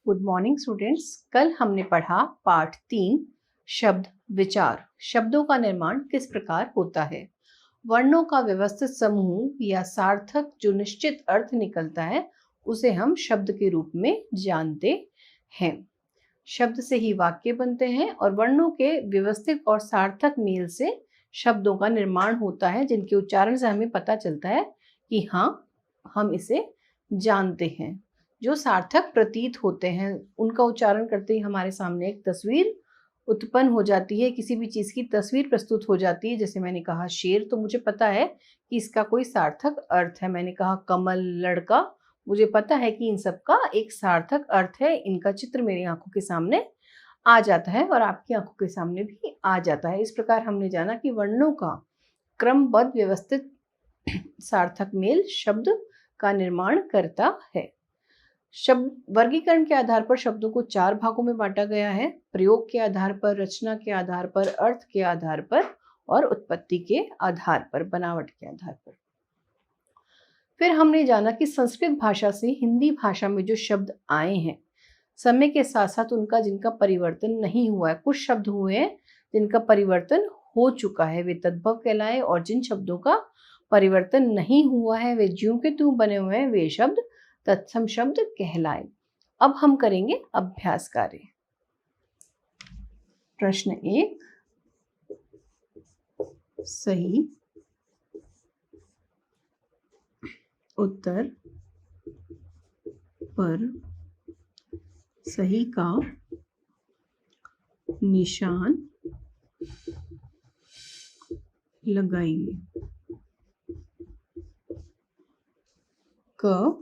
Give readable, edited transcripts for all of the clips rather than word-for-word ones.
Good morning students. कल हमने पढ़ा पाठ 3 शब्द विचार। शब्दों का निर्माण किस प्रकार होता है। वर्णों का व्यवस्थित समूह या सार्थक जो निश्चित अर्थ निकलता है उसे हम शब्द के रूप में जानते हैं। शब्द से ही वाक्य बनते हैं और वर्णों के व्यवस्थित और सार्थक मेल से शब्दों का निर्माण होता है, जिनके उच्चारण से हमें पता चलता है कि हाँ, हम इसे जानते हैं। जो सार्थक प्रतीत होते हैं उनका उच्चारण करते ही हमारे सामने एक तस्वीर उत्पन्न हो जाती है, किसी भी चीज की तस्वीर प्रस्तुत हो जाती है। जैसे मैंने कहा शेर, तो मुझे पता है कि इसका कोई सार्थक अर्थ है। मैंने कहा कमल, लड़का, मुझे पता है कि इन सब का एक सार्थक अर्थ है। इनका चित्र मेरी आंखों के सामने आ जाता है और आपकी आंखों के सामने भी आ जाता है। इस प्रकार हमने जाना कि वर्णों का क्रमबद्ध व्यवस्थित सार्थक मेल शब्द का निर्माण करता है। शब्द वर्गीकरण के आधार पर शब्दों को 4 भागों में बांटा गया है। प्रयोग के आधार पर, रचना के आधार पर, अर्थ के आधार पर और उत्पत्ति के आधार पर, बनावट के आधार पर। फिर हमने जाना कि संस्कृत भाषा से हिंदी भाषा में जो शब्द आए हैं समय के साथ साथ उनका जिनका परिवर्तन नहीं हुआ है। कुछ शब्द हुए हैं जिनका परिवर्तन हो चुका है, वे तद्भव कहलाए, और जिन शब्दों का परिवर्तन नहीं हुआ है वे ज्यों के त्यों बने हुए हैं, वे शब्द तत्सम शब्द कहलाए। अब हम करेंगे अभ्यास कार्य। प्रश्न 1, सही उत्तर पर सही का निशान लगाइए। क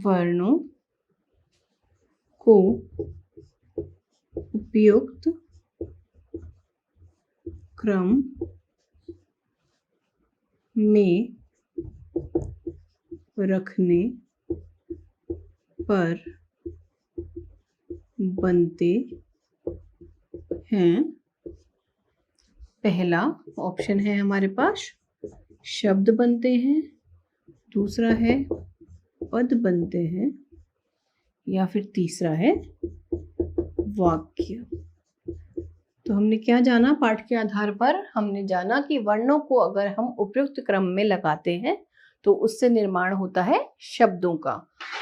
वर्णों को उपयुक्त क्रम में रखने पर बनते हैं। पहला ऑप्शन है हमारे पास शब्द बनते हैं, दूसरा है पद बनते हैं, या फिर तीसरा है वाक्य। तो हमने क्या जाना पाठ के आधार पर? हमने जाना कि वर्णों को अगर हम उपयुक्त क्रम में लगाते हैं तो उससे निर्माण होता है शब्दों का।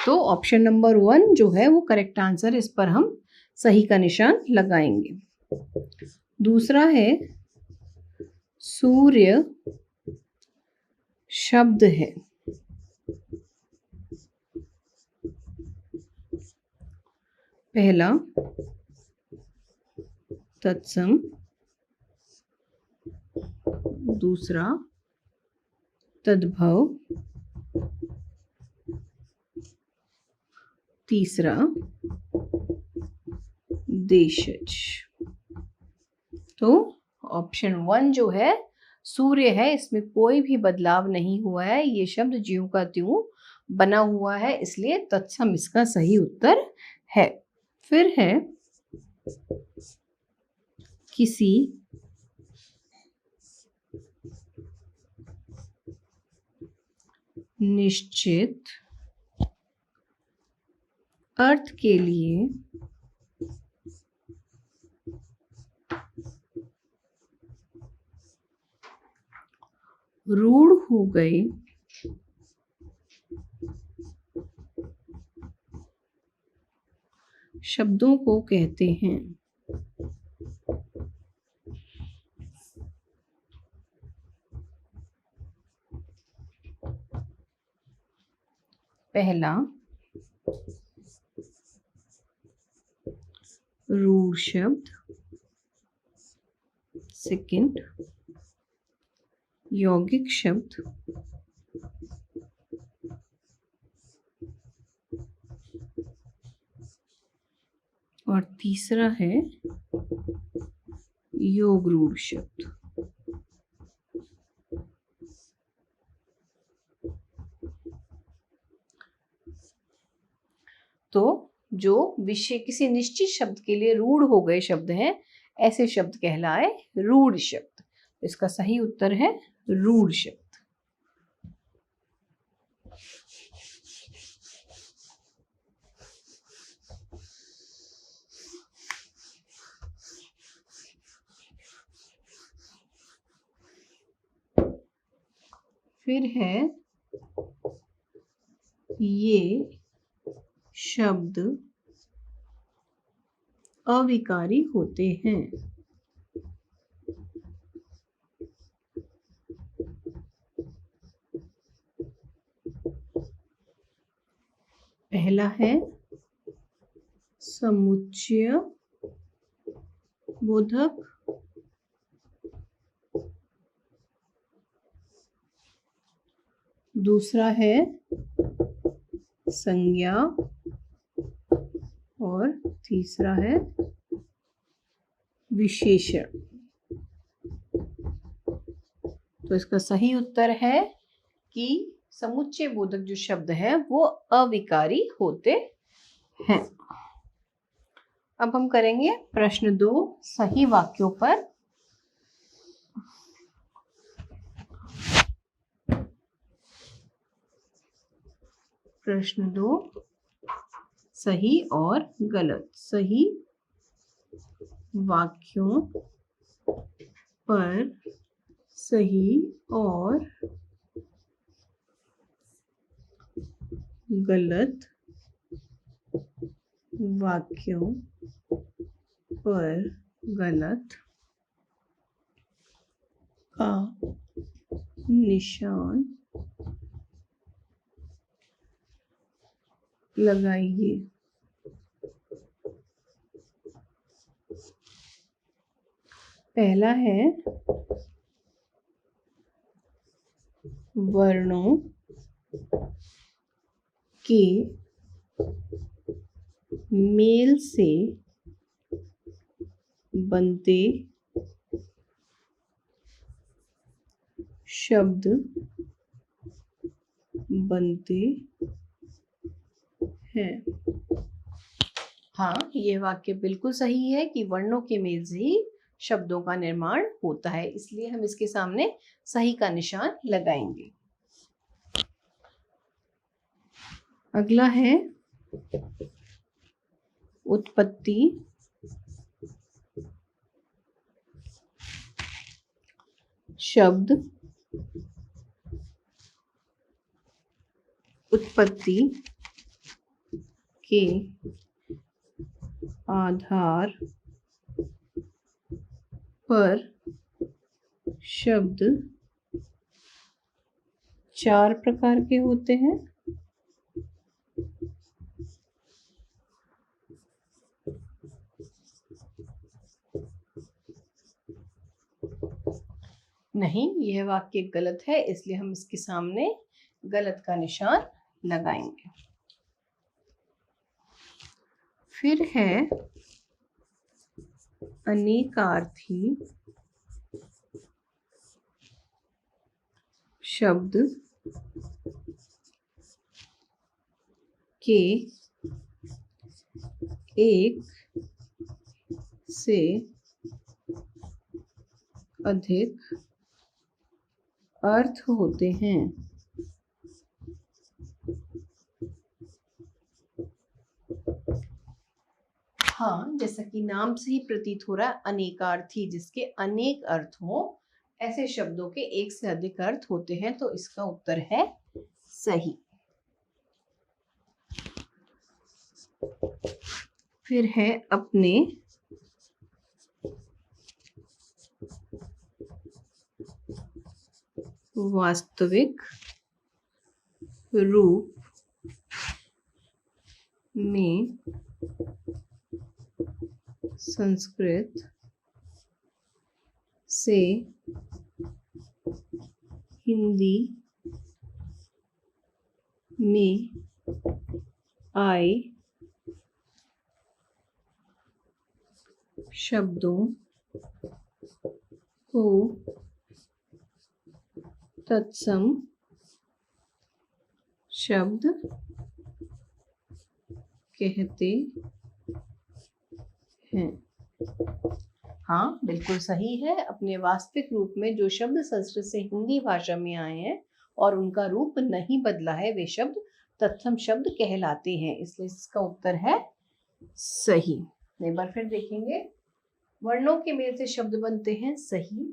तो ऑप्शन नंबर 1 जो है वो करेक्ट आंसर, इस पर हम सही का निशान लगाएंगे। दूसरा है सूर्य शब्द है। पहला तत्सम, दूसरा तद्भव, तीसरा देशज। तो ऑप्शन 1 जो है सूर्य है, इसमें कोई भी बदलाव नहीं हुआ है, ये शब्द ज्यों का त्यों बना हुआ है, इसलिए तत्सम इसका सही उत्तर है। फिर है किसी निश्चित अर्थ के लिए रूढ़ हो गए शब्दों को कहते हैं। पहला रूढ़ शब्द, सेकंड यौगिक शब्द, और तीसरा है योग रूढ़ शब्द। तो जो विषय किसी निश्चित शब्द के लिए रूढ़ हो गए शब्द हैं, ऐसे शब्द कहलाए रूढ़ शब्द। इसका सही उत्तर है रूढ़ शब्द। फिर है ये शब्द अविकारी होते हैं। पहला है समुच्चय बोधक, दूसरा है संज्ञा और तीसरा है विशेषण। तो इसका सही उत्तर है कि समुच्चय बोधक जो शब्द है वो अविकारी होते हैं। अब हम करेंगे प्रश्न 2 सही वाक्यों पर। प्रश्न 2 सही और गलत। सही वाक्यों पर सही और गलत वाक्यों पर गलत का निशान लगाइए। पहला है वर्णों के मेल से बनते शब्द बनते हैं। हाँ, ये वाक्य बिल्कुल सही है कि वर्णों के मेल से ही शब्दों का निर्माण होता है, इसलिए हम इसके सामने सही का निशान लगाएंगे। अगला है उत्पत्ति शब्द उत्पत्ति के आधार पर शब्द 4 प्रकार के होते हैं। नहीं, यह वाक्य गलत है, इसलिए हम इसके सामने गलत का निशान लगाएंगे। फिर है अनेकार्थी शब्द के एक से अधिक अर्थ होते हैं। हाँ, जैसा कि नाम से ही प्रतीत हो रहा है, अनेकार्थी, जिसके अनेक अर्थ हो, ऐसे शब्दों के एक से अधिक अर्थ होते हैं, तो इसका उत्तर है सही। फिर है अपने वास्तविक रूप में संस्कृत से हिंदी में आए शब्दों को तत्सम शब्द कहते हैं। हाँ, बिल्कुल सही है। अपने वास्तविक रूप में जो शब्द संस्कृत से हिंदी भाषा में आए हैं और उनका रूप नहीं बदला है, वे शब्द तत्सम शब्द कहलाते हैं, इसलिए इसका उत्तर है सही। एक बार फिर देखेंगे। वर्णों के मेल से शब्द बनते हैं, सही।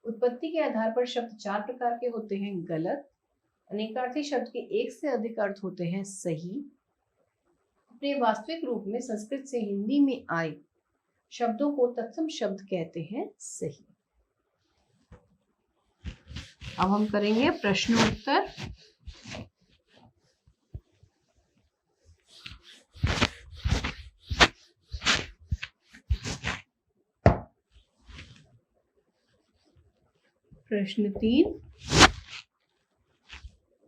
उत्पत्ति के आधार पर शब्द 4 प्रकार के होते हैं, गलत। अनेकार्थी शब्द के एक से अधिक अर्थ होते हैं सही। अपने वास्तविक रूप में संस्कृत से हिंदी में आए शब्दों को तत्सम शब्द कहते हैं सही। अब हम करेंगे प्रश्नोत्तर। प्रश्न 3,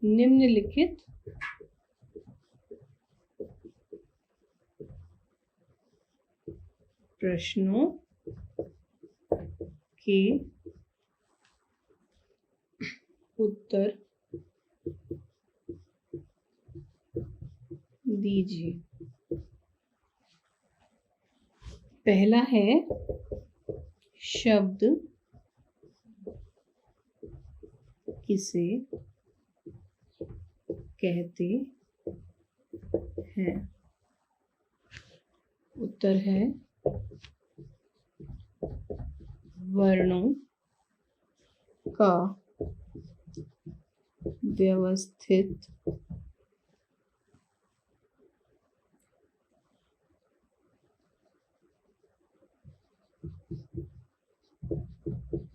निम्नलिखित प्रश्नों के उत्तर दीजिए। पहला है शब्द किसे कहते हैं? उत्तर है वर्णों का व्यवस्थित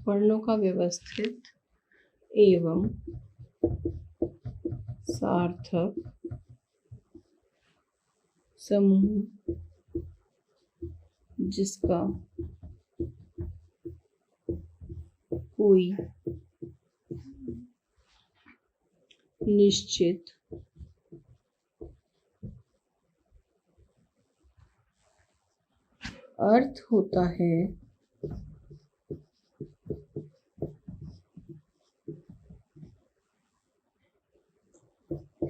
वर्णों का व्यवस्थित एवं सार्थक समूह जिसका कोई निश्चित अर्थ होता है,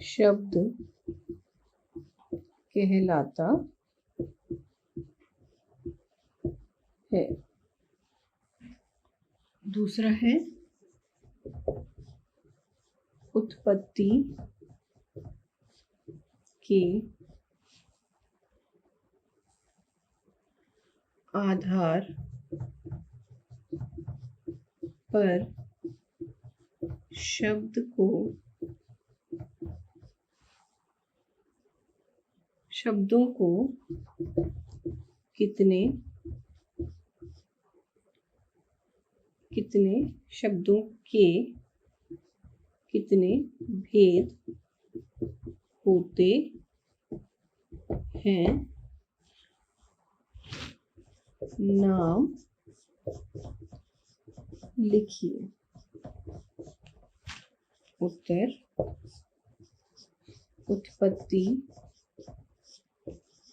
शब्द कहलाता है। दूसरा है उत्पत्ति के आधार पर शब्दों को कितने शब्दों के कितने भेद होते हैं, नाम लिखिए। उत्तर उत्पत्ति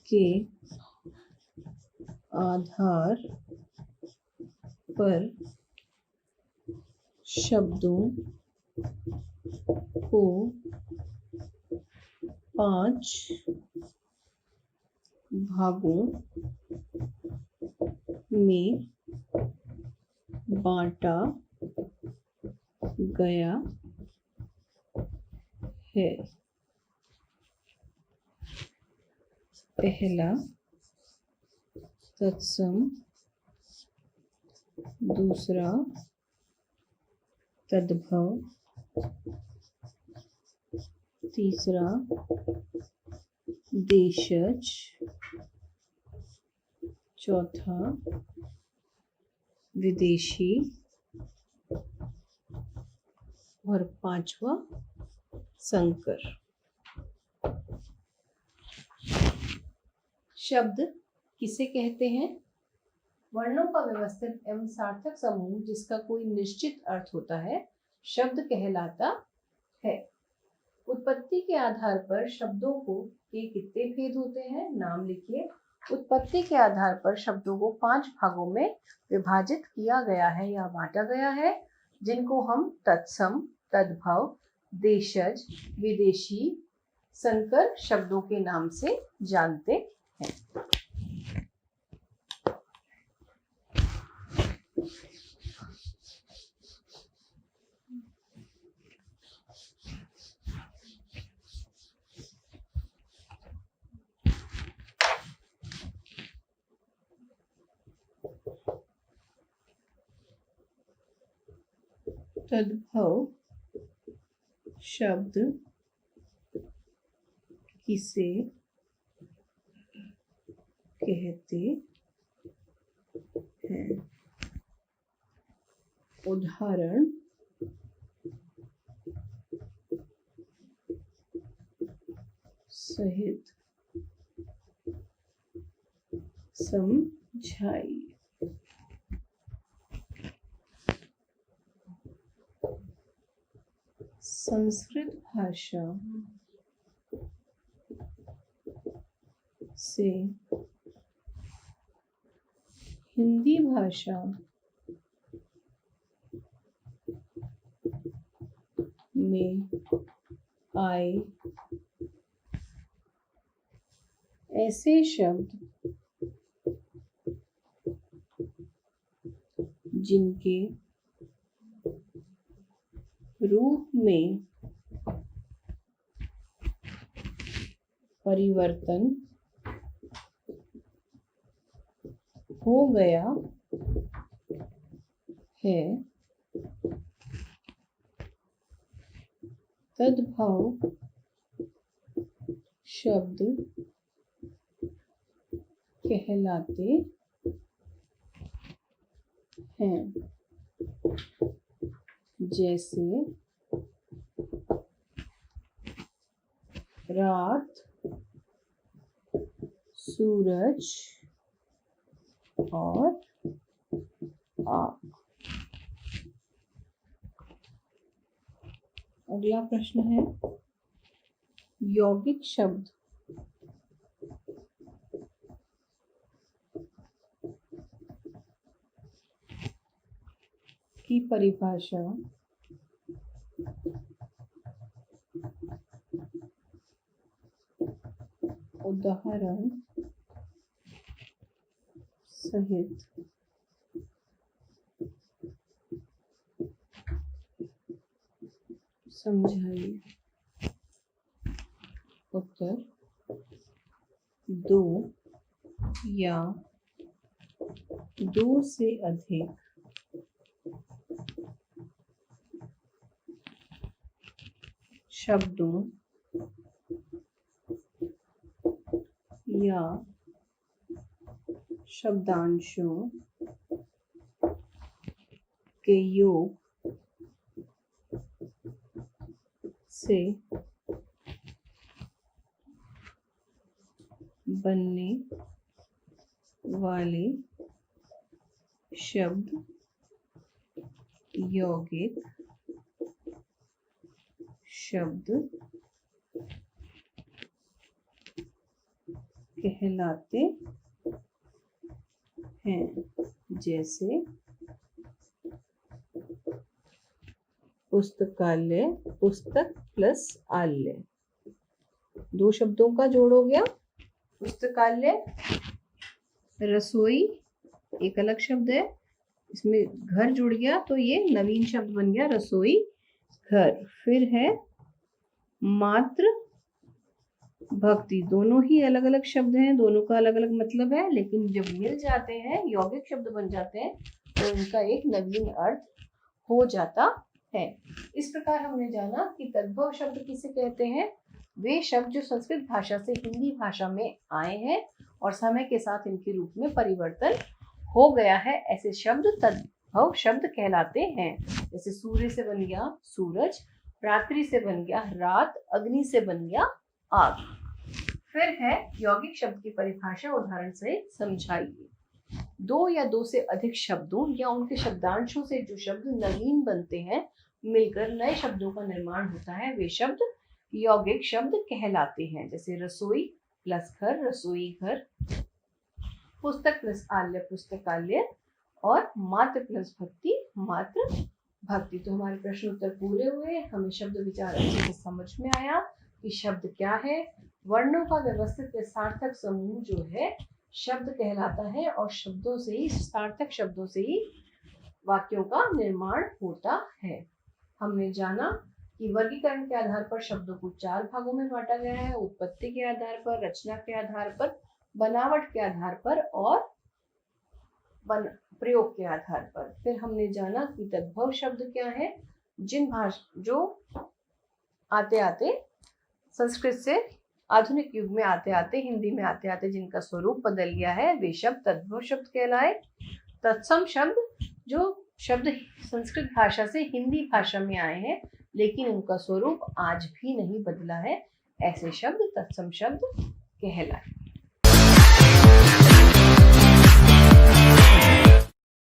के आधार पर शब्दों को 5 भागों में बांटा गया है। पहला तत्सम, दूसरा तद्भव, तीसरा देशज, चौथा विदेशी और पांचवा संकर। शब्द किसे कहते हैं? वर्णों का व्यवस्थित एवं सार्थक समूह जिसका कोई निश्चित अर्थ होता है, शब्द कहलाता है। उत्पत्ति के आधार पर शब्दों को के कितने भेद होते हैं, नाम लिखिए। उत्पत्ति के आधार पर शब्दों को 5 भागों में विभाजित किया गया है या बांटा गया है, जिनको हम तत्सम, तद्भव, देशज, विदेशी, संकर शब्दों के नाम से जानते हैं। तद्भव शब्द किसे कहते हैं। उदाहरण सहित समझाइए। संस्कृत भाषा से हिंदी भाषा में आए ऐसे शब्द जिनके रूप में परिवर्तन हो गया है, तद्भव शब्द कहलाते हैं। जैसे रात, सूरज और आग। अगला प्रश्न है यौगिक शब्द की परिभाषा उदाहरण सहित समझाइए। उत्तर दो या दो से अधिक शब्दों या शब्दांशों के योग से बनने वाले शब्द यौगिक शब्द कहलाते हैं। जैसे पुस्तकालय, पुस्तक प्लस आलय, दो शब्दों का जोड़ हो गया। पुस्तकालय, रसोई एक अलग शब्द है, इसमें घर जुड़ गया तो ये नवीन शब्द बन गया रसोई घर। फिर है मातृ भक्ति, दोनों ही अलग अलग शब्द हैं, दोनों का अलग अलग मतलब है, लेकिन जब मिल जाते हैं यौगिक शब्द बन जाते हैं तो उनका एक नवीन अर्थ हो जाता है। इस प्रकार हमने जाना कि तद्भव शब्द किसे कहते हैं। वे शब्द जो संस्कृत भाषा से हिंदी भाषा में आए हैं और समय के साथ इनके रूप में परिवर्तन हो गया है, ऐसे शब्द तद्भव शब्द कहलाते हैं। जैसे सूर्य से बन गया सूरज, रात्रि से बन गया रात, अग्नि से बन गया आग। फिर है यौगिक शब्द की परिभाषा उदाहरण से समझाइए। दो या दो से अधिक शब्दों या उनके शब्दांशों से जो शब्द नवीन बनते हैं, मिलकर नए शब्दों का निर्माण होता है, वे शब्द यौगिक शब्द कहलाते हैं। जैसे रसोई प्लस घर, रसोई घर, पुस्तक प्लस आलय, पुस्तकालय, और मातृ प्लस भक्ति, मातृ भक्ति। तो हमारे प्रश्न उत्तर पूरे हुए। हमें शब्द विचार अच्छे से समझ में आया कि शब्द क्या है। वर्णों का व्यवस्थित सार्थक समूह जो है शब्द कहलाता है, और शब्दों से ही, सार्थक शब्दों से ही वाक्यों का निर्माण होता है। हमने जाना कि वर्गीकरण के आधार पर शब्दों को 4 भागों में बांटा गया है। उत्पत्ति के आधार पर, रचना के आधार पर, बनावट के आधार पर और प्रयोग के आधार पर। फिर हमने जाना कि तद्भव शब्द क्या है। जो आते आते संस्कृत से आधुनिक युग में आते आते हिंदी में आते आते जिनका स्वरूप बदल गया है वे शब्द तद्भव शब्द कहलाए। तत्सम शब्द जो शब्द संस्कृत भाषा से हिंदी भाषा में आए हैं लेकिन उनका स्वरूप आज भी नहीं बदला है, ऐसे शब्द तत्सम शब्द कहलाए।